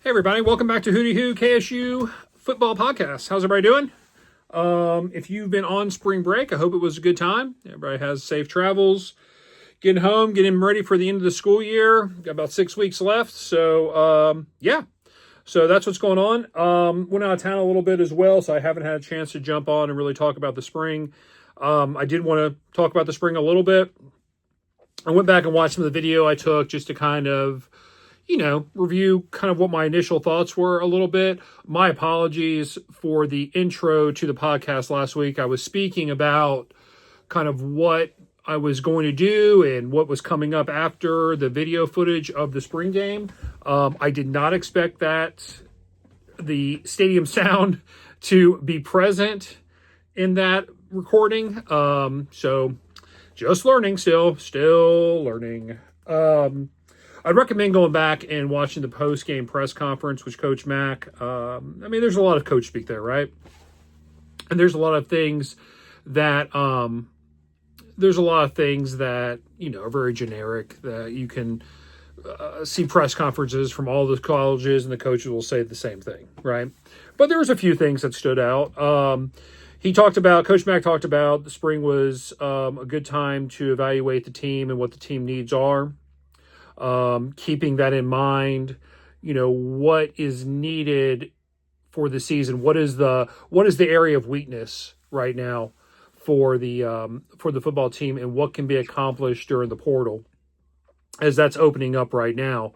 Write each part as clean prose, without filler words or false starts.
Hey everybody, welcome back to Hootie Who KSU Football Podcast. How's everybody doing? If you've been on spring break, I hope it was a good time. Everybody has safe travels, getting home, getting ready for the end of the school year. Got about 6 weeks left, so so that's what's going on. Went out of town a little bit as well, so I haven't had a chance to jump on and really talk about the spring. I did want to talk about the spring a little bit. I went back and watched some of the video I took just to kind of review kind of what my initial thoughts were a little bit. My apologies for the intro to the podcast last week. I was speaking about kind of what I was going to do and what was coming up after the video footage of the spring game. I did not expect the stadium sound to be present in that recording. So just learning still learning. I'd recommend going back and watching the post-game press conference with Coach Mack. There's a lot of coach speak there, right? And there's a lot of things that are very generic that you can see press conferences from all the colleges, and the coaches will say the same thing, right? But there was a few things that stood out. Coach Mack talked about the spring was a good time to evaluate the team and what the team needs are. Keeping that in mind, what is needed for the season? What is the area of weakness right now for the football team, and what can be accomplished during the portal as that's opening up right now?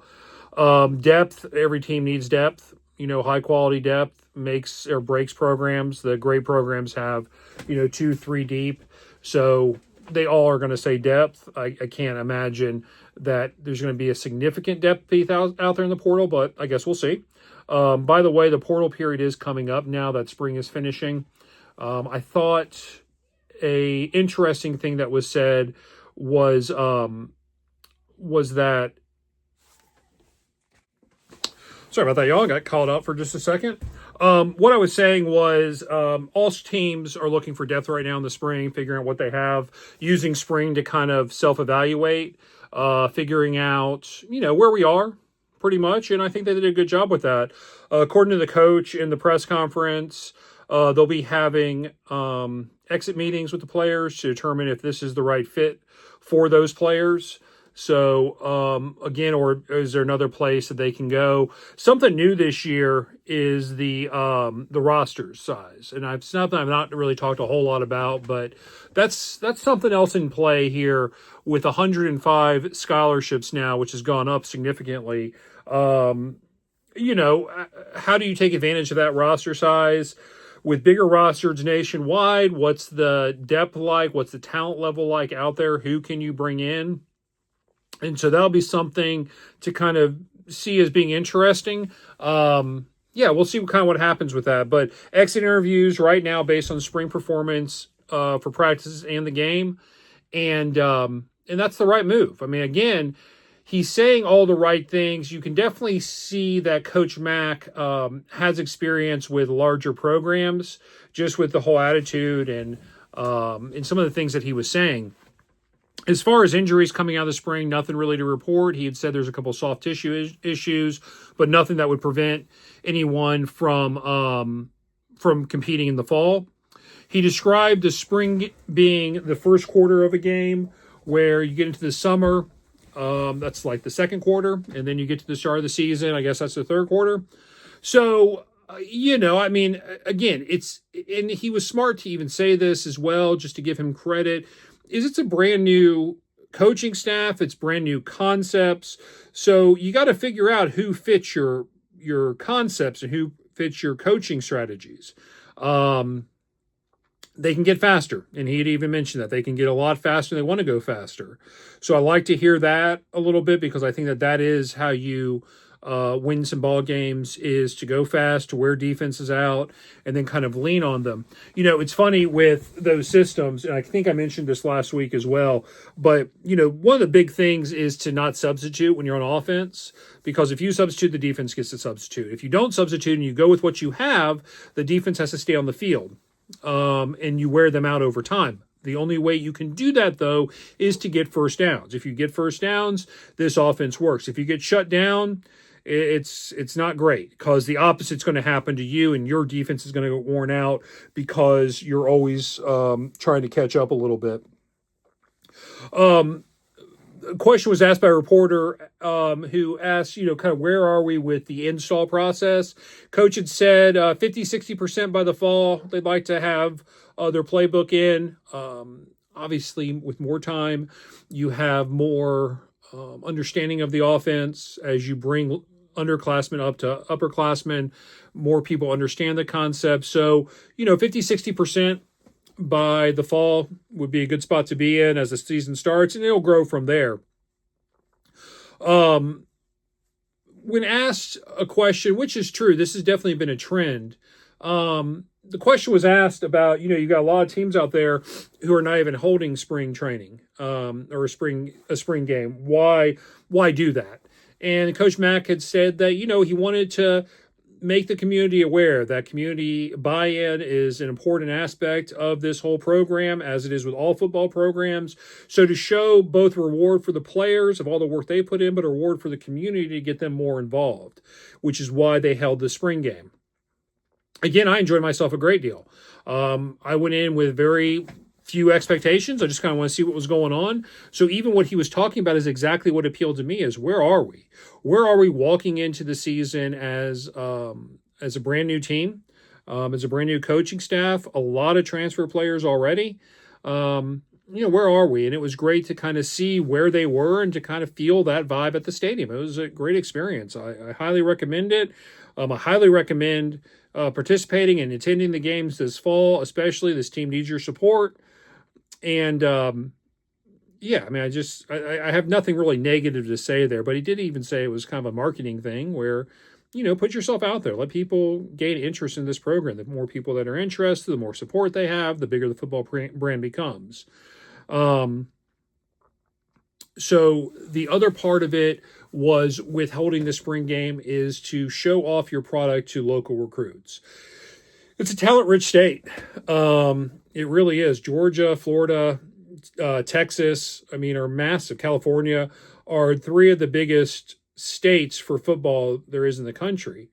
Depth. Every team needs depth. High quality depth makes or breaks programs. The great programs have 2-3 deep, so they all are going to say depth. I can't imagine that there's going to be a significant depth piece out there in the portal, but I guess we'll see. By the way, the portal period is coming up now that spring is finishing. I thought a interesting thing that was said was that. Sorry about that, y'all. I got called out for just a second. What I was saying was all teams are looking for depth right now in the spring, figuring out what they have, using spring to kind of self-evaluate, figuring out, where we are pretty much. And I think they did a good job with that. According to the coach in the press conference, they'll be having exit meetings with the players to determine if this is the right fit for those players. So, again, or is there another place that they can go? Something new this year is the roster size. And it's something I've not really talked a whole lot about, but that's something else in play here with 105 scholarships now, which has gone up significantly. How do you take advantage of that roster size? With bigger rosters nationwide, what's the depth like? What's the talent level like out there? Who can you bring in? And so that'll be something to kind of see as being interesting. We'll see what happens with that. But exit interviews right now based on spring performance for practices and the game. And that's the right move. Again, he's saying all the right things. You can definitely see that Coach Mack has experience with larger programs, just with the whole attitude and some of the things that he was saying. As far as injuries coming out of the spring, nothing really to report. He had said there's a couple soft tissue issues, but nothing that would prevent anyone from competing in the fall. He described the spring being the first quarter of a game where you get into the summer. That's like the second quarter, and then you get to the start of the season. I guess that's the third quarter. So, again, and he was smart to even say this as well, just to give him credit. It's a brand new coaching staff. It's brand new concepts. So you got to figure out who fits your concepts and who fits your coaching strategies. They can get faster. And he had even mentioned that they can get a lot faster. They want to go faster. So I like to hear that a little bit, because I think that is how you win some ball games, is to go fast, to wear defenses out, and then kind of lean on them. It's funny with those systems, and I think I mentioned this last week as well, but, one of the big things is to not substitute when you're on offense, because if you substitute, the defense gets to substitute. If you don't substitute and you go with what you have, the defense has to stay on the field, and you wear them out over time. The only way you can do that, though, is to get first downs. If you get first downs, this offense works. If you get shut down, it's not great, because the opposite's going to happen to you, and your defense is going to get worn out because you're always trying to catch up a little bit. A question was asked by a reporter who asked, kind of where are we with the install process? Coach had said 50-60% by the fall. They'd like to have their playbook in. Obviously, with more time, you have more understanding of the offense as you bring underclassmen up to upperclassmen. More people understand the concept. So, 50-60% by the fall would be a good spot to be in as the season starts, and it'll grow from there. When asked a question, which is true, this has definitely been a trend. The question was asked about, you got a lot of teams out there who are not even holding spring training or a spring game. Why do that? And Coach Mack had said that, he wanted to make the community aware that community buy-in is an important aspect of this whole program, as it is with all football programs. So to show both reward for the players of all the work they put in, but a reward for the community to get them more involved, which is why they held the spring game. Again, I enjoyed myself a great deal. I went in with very few expectations. I just kind of want to see what was going on. So even what he was talking about is exactly what appealed to me: is where are we? Where are we walking into the season as a brand new team, as a brand new coaching staff, a lot of transfer players already. Where are we? And it was great to kind of see where they were and to kind of feel that vibe at the stadium. It was a great experience. I highly recommend it. I highly recommend participating and attending the games this fall, especially. This team needs your support. And I have nothing really negative to say there, but he did even say it was kind of a marketing thing where, put yourself out there, let people gain interest in this program. The more people that are interested, the more support they have, the bigger the football brand becomes. So the other part of it was, with holding the spring game, is to show off your product to local recruits. It's a talent-rich state. It really is. Georgia, Florida, Texas, are massive. California are three of the biggest states for football there is in the country,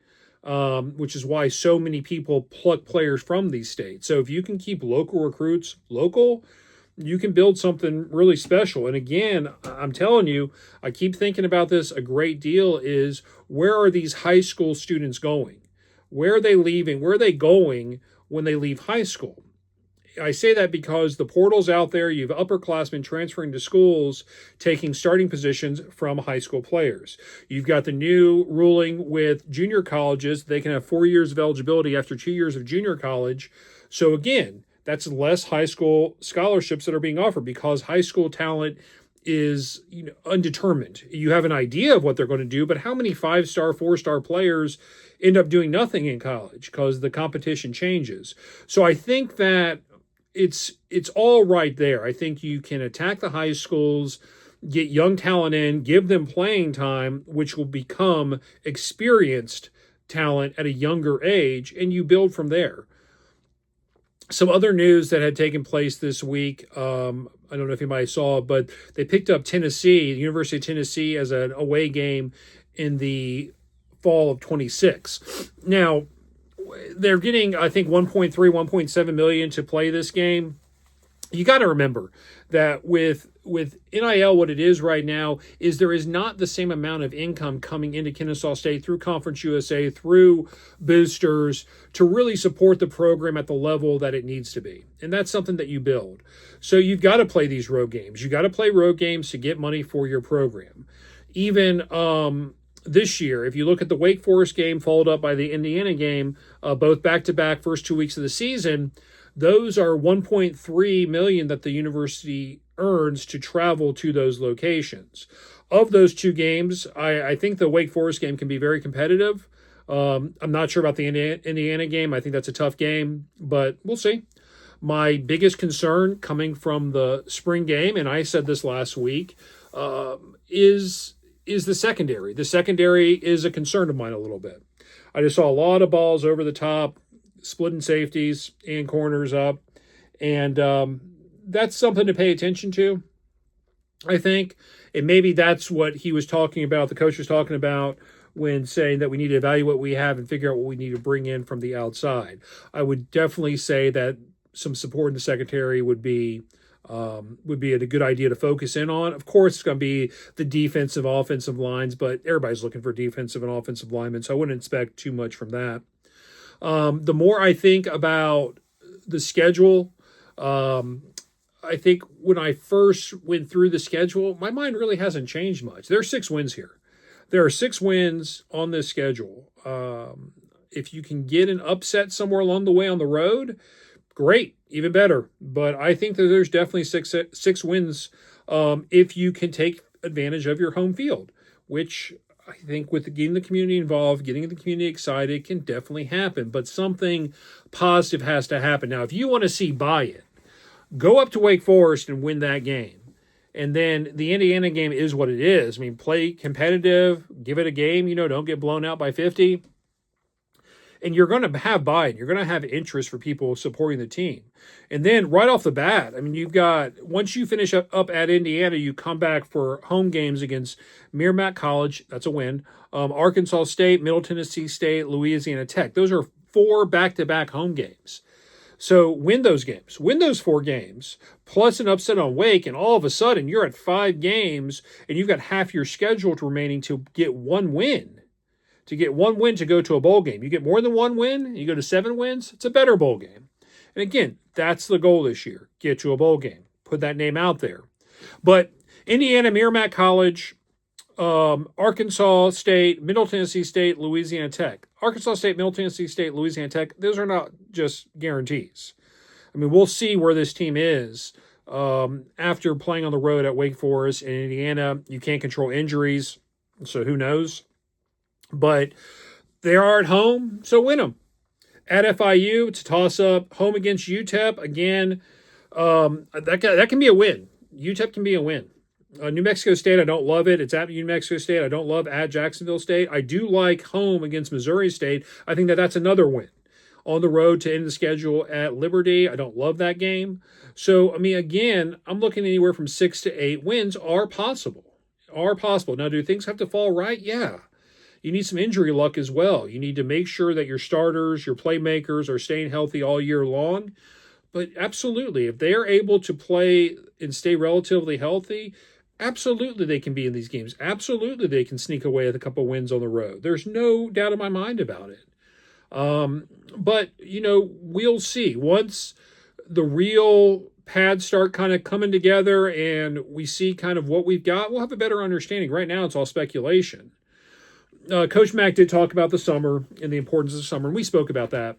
which is why so many people pluck players from these states. So if you can keep local recruits local, you can build something really special. And again, I'm telling you, I keep thinking about this a great deal, is where are these high school students going? Where are they leaving? Where are they going when they leave high school? I say that because the portal's out there. You have upperclassmen transferring to schools, taking starting positions from high school players. You've got the new ruling with junior colleges. They can have 4 years of eligibility after 2 years of junior college. So again, that's less high school scholarships that are being offered, because high school talent is undetermined. You have an idea of what they're going to do, but how many 5-star, 4-star players end up doing nothing in college because the competition changes? So I think that it's all right there. I think you can attack the high schools, get young talent in, give them playing time, which will become experienced talent at a younger age, and you build from there. Some other news that had taken place this week, I don't know if anybody saw, but they picked up Tennessee, the University of Tennessee, as an away game in the fall of 26. Now, they're getting, I think, 1.3, 1.7 million to play this game. You got to remember that with NIL, what it is right now is there is not the same amount of income coming into Kennesaw State through Conference USA, through boosters, to really support the program at the level that it needs to be. And that's something that you build. So you've got to play these road games. You got to play road games to get money for your program. Even this year, if you look at the Wake Forest game followed up by the Indiana game, both back-to-back first 2 weeks of the season, those are 1.3 million that the university earns to travel to those locations. Of those two games, I think the Wake Forest game can be very competitive. I'm not sure about the Indiana game. I think that's a tough game, but we'll see. My biggest concern coming from the spring game, and I said this last week, is the secondary. The secondary is a concern of mine a little bit. I just saw a lot of balls over the top, splitting safeties and corners up, and that's something to pay attention to, I think. And maybe that's what he was talking about, the coach was talking about, when saying that we need to evaluate what we have and figure out what we need to bring in from the outside. I would definitely say that some support in the secondary would be a good idea to focus in on. Of course, it's going to be the defensive, offensive lines, but everybody's looking for defensive and offensive linemen, so I wouldn't expect too much from that. The more I think about the schedule, I think when I first went through the schedule, my mind really hasn't changed much. There are 6 wins here. There are 6 wins on this schedule. If you can get an upset somewhere along the way on the road, great, even better. But I think that there's definitely six wins if you can take advantage of your home field, which I think with getting the community involved, getting the community excited can definitely happen. But something positive has to happen. Now, if you want to see buy-in, go up to Wake Forest and win that game. And then the Indiana game is what it is. I mean, play competitive, give it a game, don't get blown out by 50. And you're going to have buy-in. You're going to have interest for people supporting the team. And then right off the bat, I mean, you've got, once you finish up at Indiana, you come back for home games against Merrimack College. That's a win. Arkansas State, Middle Tennessee State, Louisiana Tech. Those are 4 back-to-back home games. So win those games. Win those 4 games, plus an upset on Wake, and all of a sudden you're at 5 games, and you've got half your schedule remaining to get 1 win. To get 1 win to go to a bowl game. You get more than 1 win, you go to 7 wins, it's a better bowl game. And again, that's the goal this year. Get to a bowl game. Put that name out there. But Indiana, Merrimack College, Arkansas State, Middle Tennessee State, Louisiana Tech. Arkansas State, Middle Tennessee State, Louisiana Tech, those are not just guarantees. I mean, we'll see where this team is after playing on the road at Wake Forest and Indiana. You can't control injuries, so who knows? But they are at home, so win them. At FIU, it's a toss-up. Home against UTEP, again, that can be a win. UTEP can be a win. New Mexico State, I don't love it. It's at New Mexico State. I don't love at Jacksonville State. I do like home against Missouri State. I think that's another win. On the road to end the schedule at Liberty, I don't love that game. So, I mean, again, I'm looking anywhere from 6 to 8 wins are possible. Now, do things have to fall right? Yeah. You need some injury luck as well. You need to make sure that your starters, your playmakers are staying healthy all year long. But absolutely, if they are able to play and stay relatively healthy, absolutely they can be in these games. Absolutely they can sneak away with a couple wins on the road. There's no doubt in my mind about it. But, we'll see. Once the real pads start kind of coming together and we see kind of what we've got, we'll have a better understanding. Right now, it's all speculation. Coach Mack did talk about the summer and the importance of summer, and we spoke about that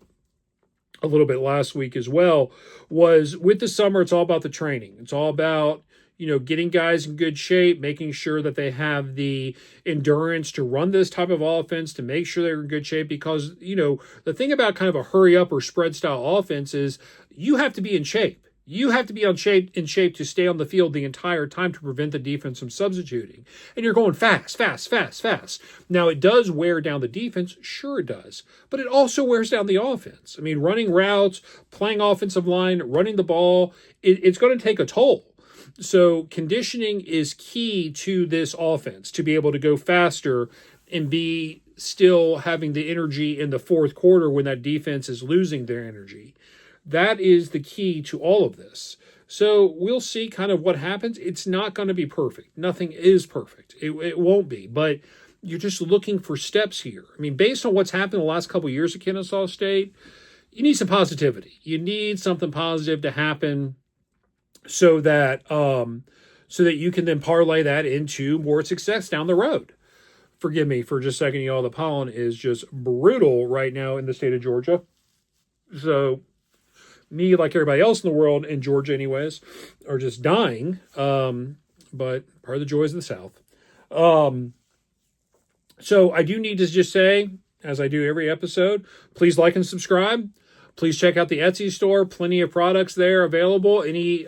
a little bit last week as well. Was with the summer, it's all about the training. It's all about, getting guys in good shape, making sure that they have the endurance to run this type of offense, to make sure they're in good shape. Because, the thing about kind of a hurry up or spread style offense is you have to be in shape. You have to be in shape to stay on the field the entire time to prevent the defense from substituting. And you're going fast. Now, it does wear down the defense. Sure it does. But it also wears down the offense. I mean, running routes, playing offensive line, running the ball, it's going to take a toll. So conditioning is key to this offense, to be able to go faster and be still having the energy in the fourth quarter when that defense is losing their energy. That is the key to all of this. So we'll see kind of what happens. It's not going to be perfect. Nothing is perfect. It won't be. But you're just looking for steps here. I mean, based on what's happened the last couple of years at Kennesaw State, you need some positivity. You need something positive to happen so that you can then parlay that into more success down the road. Forgive me for just a second, y'all. The pollen is just brutal right now in the state of Georgia. So me, like everybody else in the world, in Georgia anyways, are just dying. But part of the joys of the South. So I do need to just say, as I do every episode, please like and subscribe. Please check out the Etsy store. Plenty of products there available. Any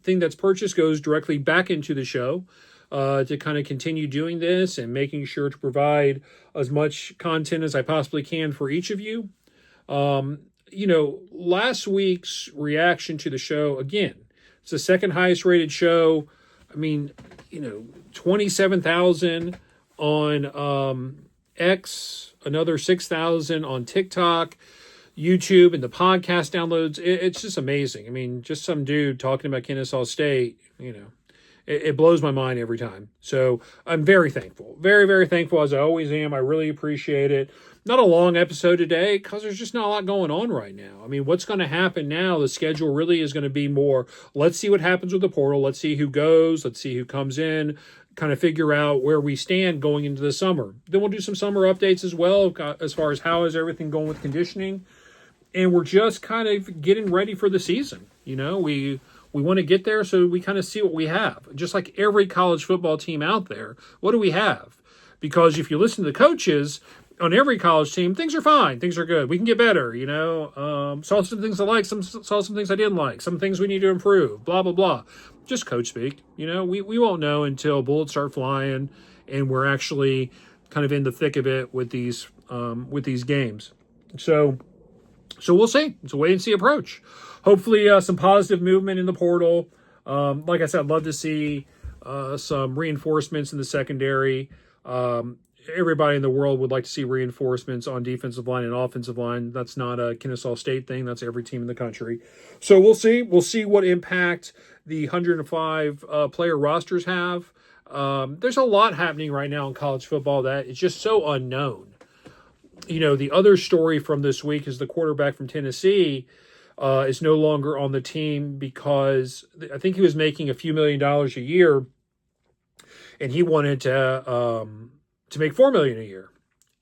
thing that's purchased goes directly back into the show to kind of continue doing this and making sure to provide as much content as I possibly can for each of you. Last week's reaction to the show, again, it's the second highest rated show. I mean, 27,000 on X, another 6,000 on TikTok, YouTube, and the podcast downloads. It's just amazing. I mean, just some dude talking about Kennesaw State, it blows my mind every time. So I'm very thankful. Very, very thankful, as I always am. I really appreciate it. Not a long episode today because there's just not a lot going on right now. I mean, what's going to happen now, the schedule really is going to be more, let's see what happens with the portal. Let's see who goes. Let's see who comes in. Kind of figure out where we stand going into the summer. Then we'll do some summer updates as well as far as how is everything going with conditioning. And we're just kind of getting ready for the season. We want to get there so we kind of see what we have. Just like every college football team out there, what do we have? Because if you listen to the coaches on every college team, things are fine. Things are good. We can get better, Saw some things I liked, saw some things I didn't like, some things we need to improve, blah, blah, blah. Just coach speak. We won't know until bullets start flying and we're actually kind of in the thick of it with these games. So we'll see. It's a wait and see approach. Hopefully some positive movement in the portal. Like I said, I'd love to see some reinforcements in the secondary. Everybody in the world would like to see reinforcements on defensive line and offensive line. That's not a Kennesaw State thing. That's every team in the country. So we'll see. We'll see what impact the 105 player rosters have. There's a lot happening right now in college football that is just so unknown. The other story from this week is the quarterback from Tennessee is no longer on the team because I think he was making a few $1 million a year, and he wanted to make $4 million a year.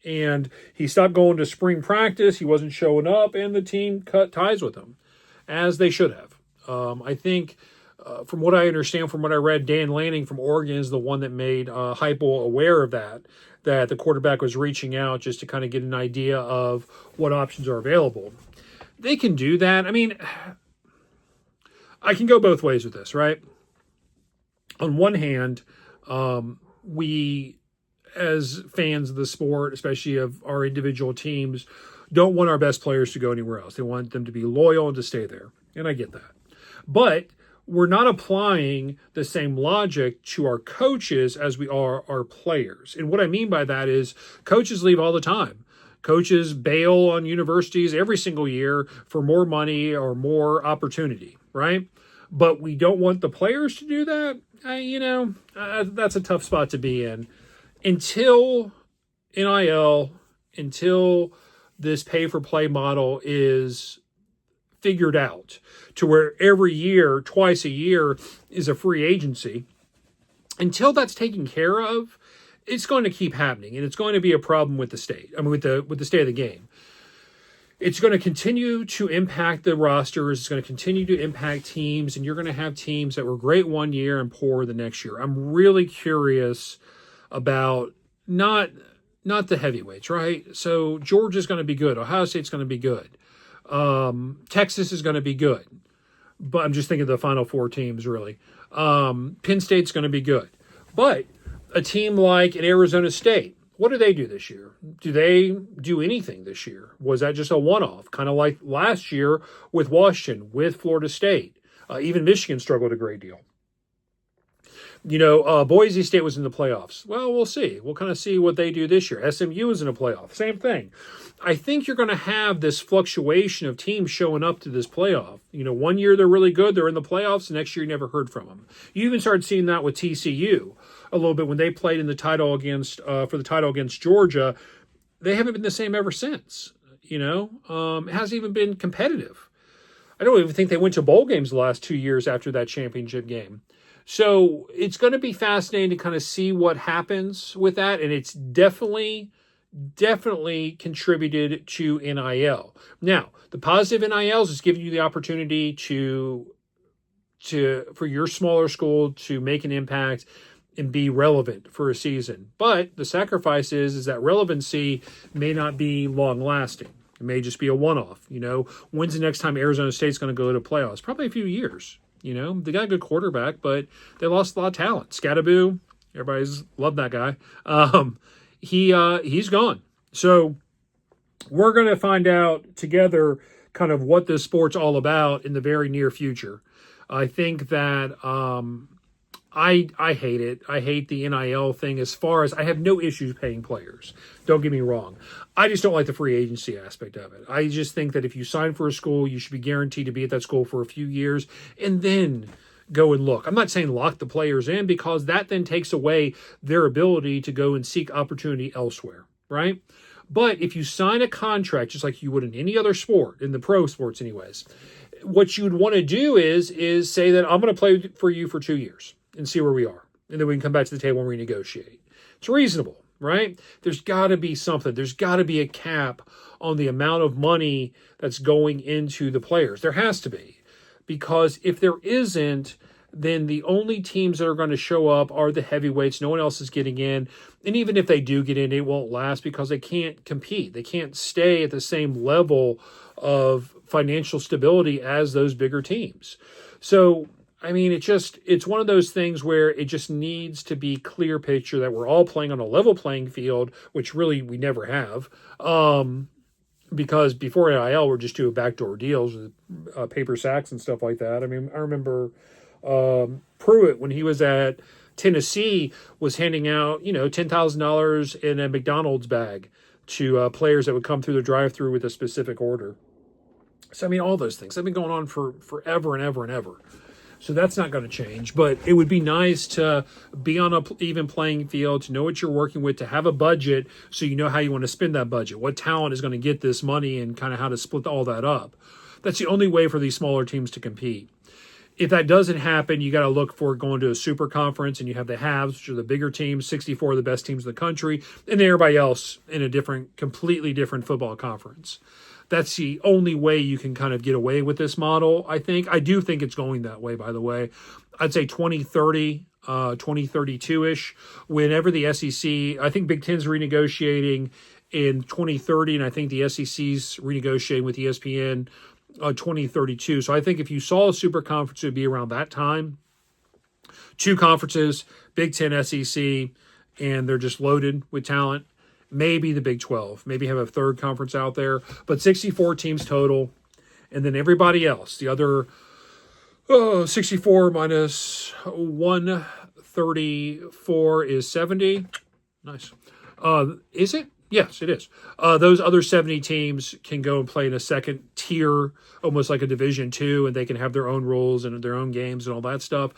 And he stopped going to spring practice. He wasn't showing up, and the team cut ties with him, as they should have. I think, from what I understand, from what I read, Dan Lanning from Oregon is the one that made Heupel aware of that the quarterback was reaching out just to kind of get an idea of what options are available. They can do that. I mean, I can go both ways with this, right? On one hand, we, as fans of the sport, especially of our individual teams, don't want our best players to go anywhere else. They want them to be loyal and to stay there. And I get that. But we're not applying the same logic to our coaches as we are our players. And what I mean by that is coaches leave all the time. Coaches bail on universities every single year for more money or more opportunity, right? But we don't want the players to do that. That's a tough spot to be in. Until NIL, until this pay-for-play model is figured out to where every year, twice a year, is a free agency, until that's taken care of, it's going to keep happening, and it's going to be a problem with the state. I mean, with the state of the game. It's going to continue to impact the rosters. It's going to continue to impact teams, and you're going to have teams that were great one year and poor the next year. I'm really curious about not the heavyweights, right? So Georgia's going to be good. Ohio State's going to be good. Texas is going to be good. But I'm just thinking of the Final Four teams, really. Penn State's going to be good. But a team like an Arizona State, what do they do this year? Do they do anything this year? Was that just a one-off? Kind of like last year with Washington, with Florida State. Even Michigan struggled a great deal. Boise State was in the playoffs. Well, we'll see. We'll kind of see what they do this year. SMU is in a playoff. Same thing. I think you're going to have this fluctuation of teams showing up to this playoff. One year they're really good. They're in the playoffs. The next year you never heard from them. You even started seeing that with TCU a little bit when they played in the title for the title against Georgia. They haven't been the same ever since. It hasn't even been competitive. I don't even think they went to bowl games the last 2 years after that championship game. So it's going to be fascinating to kind of see what happens with that. And it's definitely contributed to NIL. Now, the positive NILs is giving you the opportunity for your smaller school to make an impact and be relevant for a season. But the sacrifice is that relevancy may not be long lasting. It may just be a one-off. When's the next time Arizona State's going to go to playoffs? Probably a few years. They got a good quarterback, but they lost a lot of talent. Scatterboo, everybody's loved that guy. He's gone. So we're going to find out together kind of what this sport's all about in the very near future. I think that I hate it. I hate the NIL thing as far as I have no issues paying players. Don't get me wrong. I just don't like the free agency aspect of it. I just think that if you sign for a school, you should be guaranteed to be at that school for a few years and then go and look. I'm not saying lock the players in, because that then takes away their ability to go and seek opportunity elsewhere, right? But if you sign a contract just like you would in any other sport, in the pro sports anyways, what you'd want to do is say that I'm going to play for you for 2 years and see where we are. And then we can come back to the table and renegotiate. It's reasonable, right? There's got to be something. There's got to be a cap on the amount of money that's going into the players. There has to be. Because if there isn't, then the only teams that are going to show up are the heavyweights. No one else is getting in. And even if they do get in, it won't last because they can't compete. They can't stay at the same level of financial stability as those bigger teams. So, I mean, it's one of those things where it just needs to be clear picture that we're all playing on a level playing field, which really we never have. Because before NIL, we're just doing backdoor deals with paper sacks and stuff like that. I mean, I remember Pruitt, when he was at Tennessee, was handing out, $10,000 in a McDonald's bag to players that would come through the drive-thru with a specific order. So, I mean, all those things have been going on for forever and ever and ever. So that's not going to change, but it would be nice to be on an even playing field, to know what you're working with, to have a budget so you know how you want to spend that budget, what talent is going to get this money, and kind of how to split all that up. That's the only way for these smaller teams to compete. If that doesn't happen, you got to look for going to a super conference, and you have the halves, which are the bigger teams, 64 of the best teams in the country, and everybody else in a completely different football conference. That's the only way you can kind of get away with this model, I think. I do think it's going that way, by the way. I'd say 2030, 2032-ish, whenever the SEC, I think Big Ten's renegotiating in 2030, and I think the SEC's renegotiating with ESPN 2032. So I think if you saw a super conference, it would be around that time. 2 conferences, Big Ten, SEC, and they're just loaded with talent. Maybe the Big 12, maybe have a third conference out there, but 64 teams total. And then everybody else, the other 64 minus 134 is 70. Nice. Is it? Yes, it is. Those other 70 teams can go and play in a second tier, almost like a Division II, and they can have their own rules and their own games and all that stuff.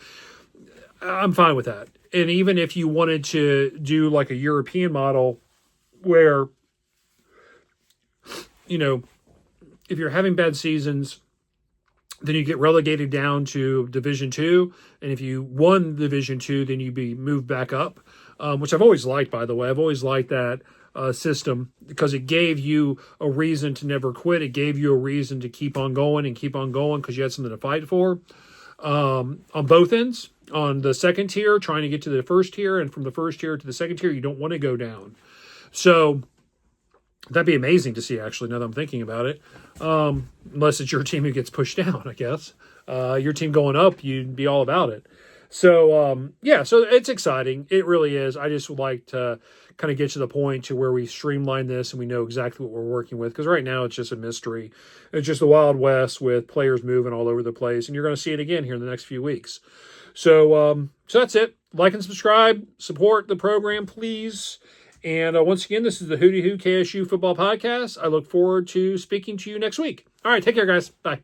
I'm fine with that. And even if you wanted to do like a European model, where, if you're having bad seasons, then you get relegated down to Division II. And if you won Division II, then you'd be moved back up, which I've always liked, by the way. I've always liked that system because it gave you a reason to never quit. It gave you a reason to keep on going because you had something to fight for on both ends. On the second tier, trying to get to the first tier, and from the first tier to the second tier, you don't want to go down. So that'd be amazing to see, actually, now that I'm thinking about it. Unless it's your team who gets pushed down, I guess. Your team going up, you'd be all about it. So, so it's exciting. It really is. I just would like to kind of get to the point to where we streamline this and we know exactly what we're working with. Because right now it's just a mystery. It's just the Wild West with players moving all over the place. And you're going to see it again here in the next few weeks. So that's it. Like and subscribe. Support the program, please. And once again, this is the Hootie Who KSU Football Podcast. I look forward to speaking to you next week. All right, take care, guys. Bye.